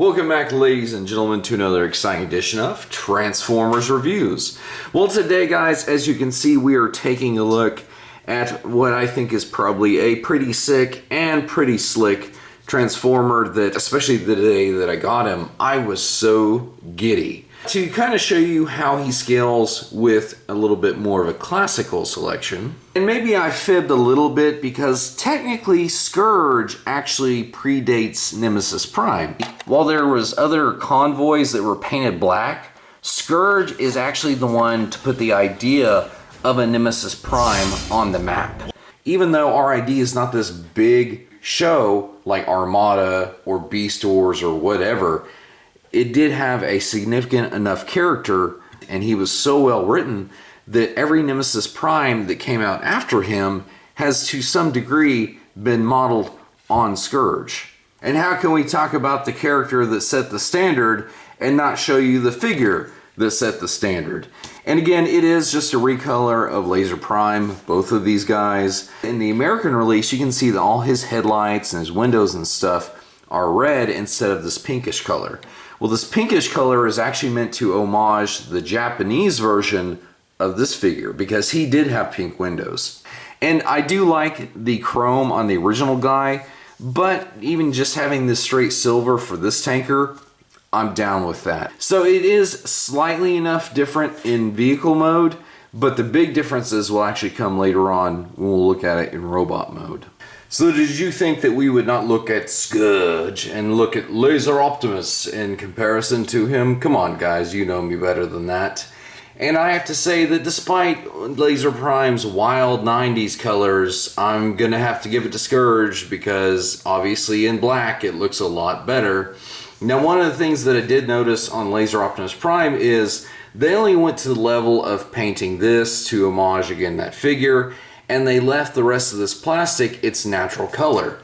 Welcome back, ladies and gentlemen, to another exciting edition of Transformers Reviews. Well, today, guys, as you can see, we are taking a look at what I think is probably a pretty sick and pretty slick Transformer that, especially the day that I got him, I was so giddy. To kind of show you how he scales with a little bit more of a classical selection. And maybe I fibbed a little bit because technically Scourge actually predates Nemesis Prime. While there was other convoys that were painted black, Scourge is actually the one to put the idea of a Nemesis Prime on the map. Even though RID is not this big show like Armada or Beast Wars or whatever, it did have a significant enough character, and he was so well written that every Nemesis Prime that came out after him has to some degree been modeled on Scourge. And how can we talk about the character that set the standard and not show you the figure that set the standard? And again, it is just a recolor of Laser Prime, both of these guys. In the American release, you can see that all his headlights and his windows and stuff are red instead of this pinkish color. Well, this pinkish color is actually meant to homage the Japanese version of this figure because he did have pink windows. And I do like the chrome on the original guy, but even just having this straight silver for this tanker, I'm down with that. So it is slightly enough different in vehicle mode, but the big differences will actually come later on when we'll look at it in robot mode. So did you think that we would not look at Scourge and look at Laser Optimus in comparison to him? Come on, guys, you know me better than that. And I have to say that despite Laser Prime's wild 90s colors, I'm gonna have to give it to Scourge because obviously in black it looks a lot better. Now, one of the things that I did notice on Laser Optimus Prime is they only went to the level of painting this to homage again that figure, and they left the rest of this plastic its natural color.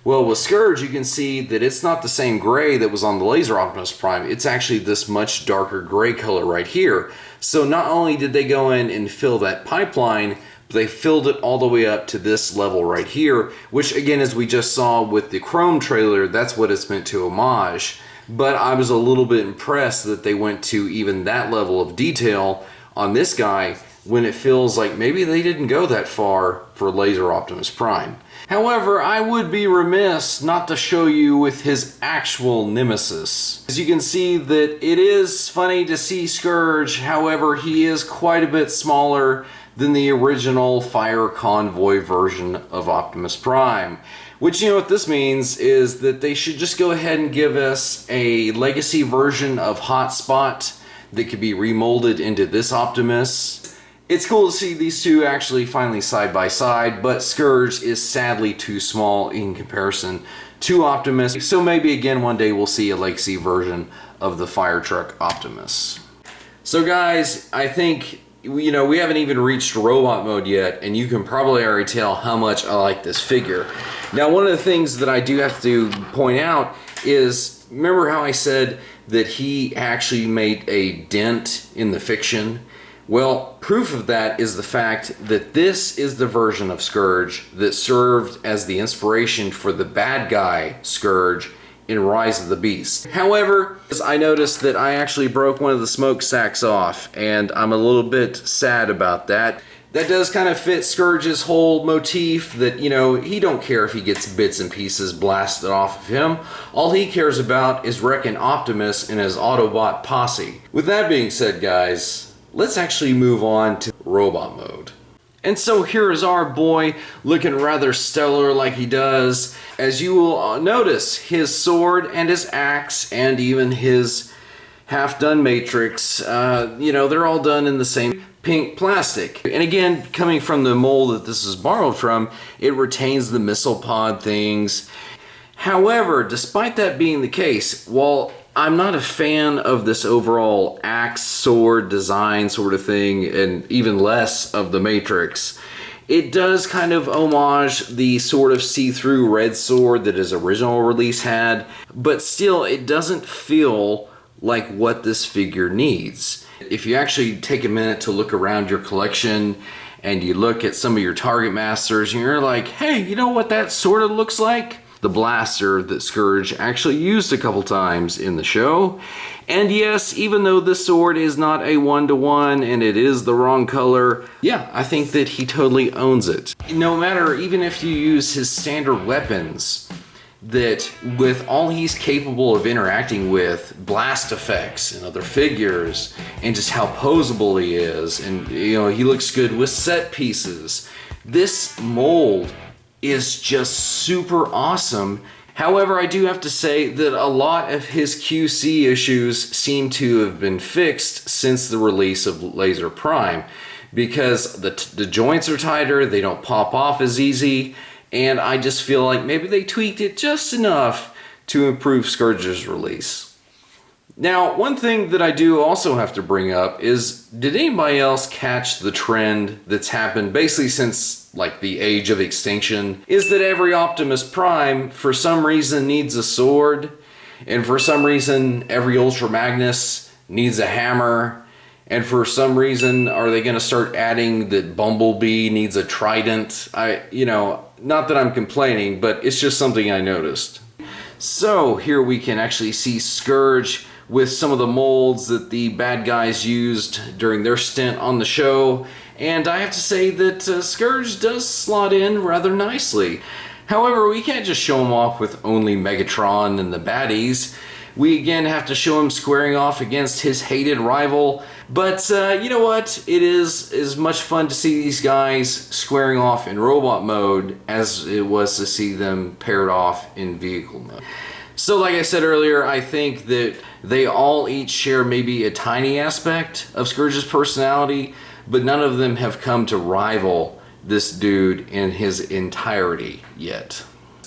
Well, with Scourge, you can see that it's not the same gray that was on the Laser Optimus Prime. It's actually this much darker gray color right here. So not only did they go in and fill that pipeline, but they filled it all the way up to this level right here, which again, as we just saw with the Chrome trailer, that's what it's meant to homage. But I was a little bit impressed that they went to even that level of detail on this guy, when it feels like maybe they didn't go that far for Laser Optimus Prime. However, I would be remiss not to show you with his actual nemesis. As you can see that it is funny to see Scourge, however, he is quite a bit smaller than the original Fire Convoy version of Optimus Prime. Which, you know what this means is that they should just go ahead and give us a legacy version of Hotspot that could be remolded into this Optimus. It's cool to see these two actually finally side by side, but Scourge is sadly too small in comparison to Optimus. So maybe again one day we'll see a legacy version of the Fire Truck Optimus. So guys, I think, you know, we haven't even reached robot mode yet, and you can probably already tell how much I like this figure. Now, one of the things that I do have to point out is, remember how I said that he actually made a dent in the fiction? Well, proof of that is the fact that this is the version of Scourge that served as the inspiration for the bad guy Scourge in Rise of the Beast. However, I noticed that I actually broke one of the smoke sacks off, and I'm a little bit sad about that. That does kind of fit Scourge's whole motif that, you know, he don't care if he gets bits and pieces blasted off of him. All he cares about is wrecking Optimus and his Autobot posse. With that being said, guys, let's actually move on to robot mode. And so here is our boy looking rather stellar like he does. As you will notice, his sword and his axe and even his half-done matrix, you know, they're all done in the same pink plastic. And again, coming from the mold that this is borrowed from, it retains the missile pod things. However, despite that being the case, while I'm not a fan of this overall axe sword design sort of thing, and even less of the Matrix, it does kind of homage the sort of see-through red sword that his original release had, but still it doesn't feel like what this figure needs. If you actually take a minute to look around your collection and you look at some of your Target Masters and you're like, hey, you know what that sort of looks like? the blaster that Scourge actually used a couple times in the show. And yes, even though this sword is not a 1-to-1 and it is the wrong color, yeah, I think that he totally owns it. No matter, even if you use his standard weapons, that with all he's capable of interacting with, blast effects and other figures, and just how posable he is, and you know, he looks good with set pieces. This mold is just super awesome. However, I do have to say that a lot of his QC issues seem to have been fixed since the release of Laser Prime, because the joints are tighter, they don't pop off as easy, and I just feel like maybe they tweaked it just enough to improve Scourge's release. Now, one thing that I do also have to bring up is, did anybody else catch the trend that's happened basically since like the Age of Extinction? Is that every Optimus Prime for some reason needs a sword, and for some reason every Ultra Magnus needs a hammer, and for some reason are they going to start adding that Bumblebee needs a trident? Not that I'm complaining, but it's just something I noticed. So here we can actually see Scourge with some of the molds that the bad guys used during their stint on the show, and I have to say that Scourge does slot in rather nicely. However, we can't just show him off with only Megatron and the baddies. We again have to show him squaring off against his hated rival. But you know what? It is as much fun to see these guys squaring off in robot mode as it was to see them paired off in vehicle mode. So like I said earlier, I think that they all each share maybe a tiny aspect of Scourge's personality, but none of them have come to rival this dude in his entirety yet.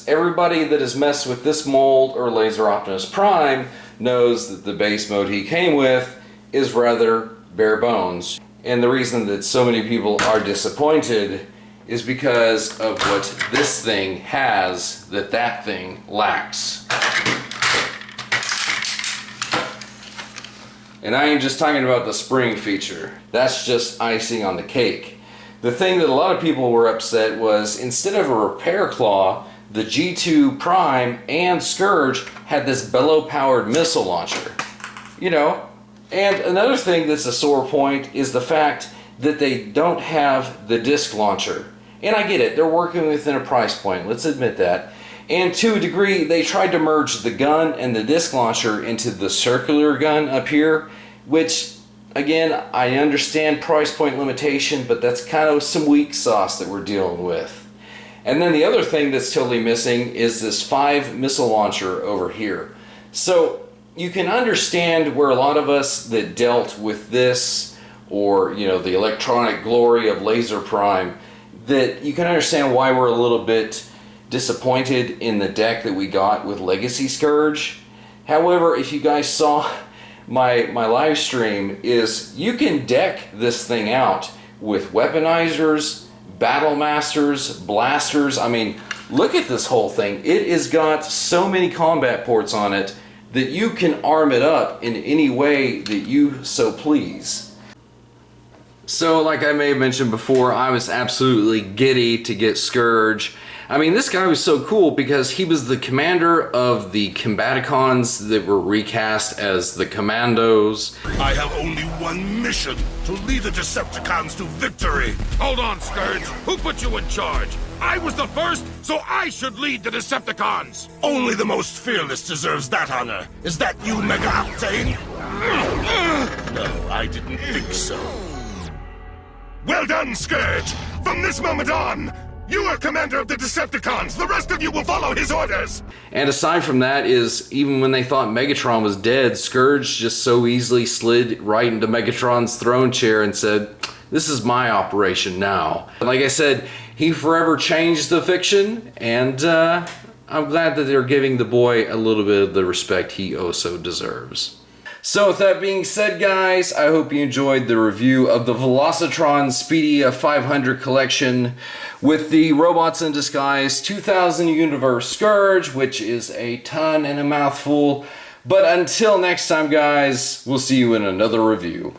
Everybody that has messed with this mold or Laser Optimus Prime knows that the base mode he came with is rather bare bones. And the reason that so many people are disappointed is because of what this thing has that that thing lacks. And I ain't just talking about the spring feature. That's just icing on the cake. The thing that a lot of people were upset was, instead of a repair claw, the G2 Prime and Scourge had this bellow-powered missile launcher. And another thing that's a sore point is the fact that they don't have the disc launcher. And I get it, they're working within a price point, let's admit that. And to a degree, they tried to merge the gun and the disc launcher into the circular gun up here, which, again, I understand price point limitation, but that's kind of some weak sauce that we're dealing with. And then the other thing that's totally missing is this 5 missile launcher over here. So you can understand where a lot of us that dealt with this, or the electronic glory of Laser Prime, that you can understand why we're a little bit disappointed in the deck that we got with Legacy Scourge. However, if you guys saw my live stream, is you can deck this thing out with weaponizers, battle masters, blasters. I mean, look at this whole thing. It has got so many combat ports on it that you can arm it up in any way that you so please. So like I may have mentioned before, I was absolutely giddy to get Scourge. I mean, this guy was so cool because he was the commander of the Combaticons that were recast as the Commandos. I have only one mission: to lead the Decepticons to victory. Hold on, Scourge. Who put you in charge? I was the first, so I should lead the Decepticons. Only the most fearless deserves that honor. Is that you, Mega Octane? No, I didn't think so. Well done, Scourge. From this moment on, you are commander of the Decepticons. The rest of you will follow his orders. And aside from that is, even when they thought Megatron was dead, Scourge just so easily slid right into Megatron's throne chair and said, "This is my operation now." Like I said, he forever changed the fiction, and I'm glad that they're giving the boy a little bit of the respect he also deserves. So with that being said, guys, I hope you enjoyed the review of the Velocitron Speedia 500 collection with the Robots in Disguise 2000 Universe Scourge, which is a ton and a mouthful. But until next time, guys, we'll see you in another review.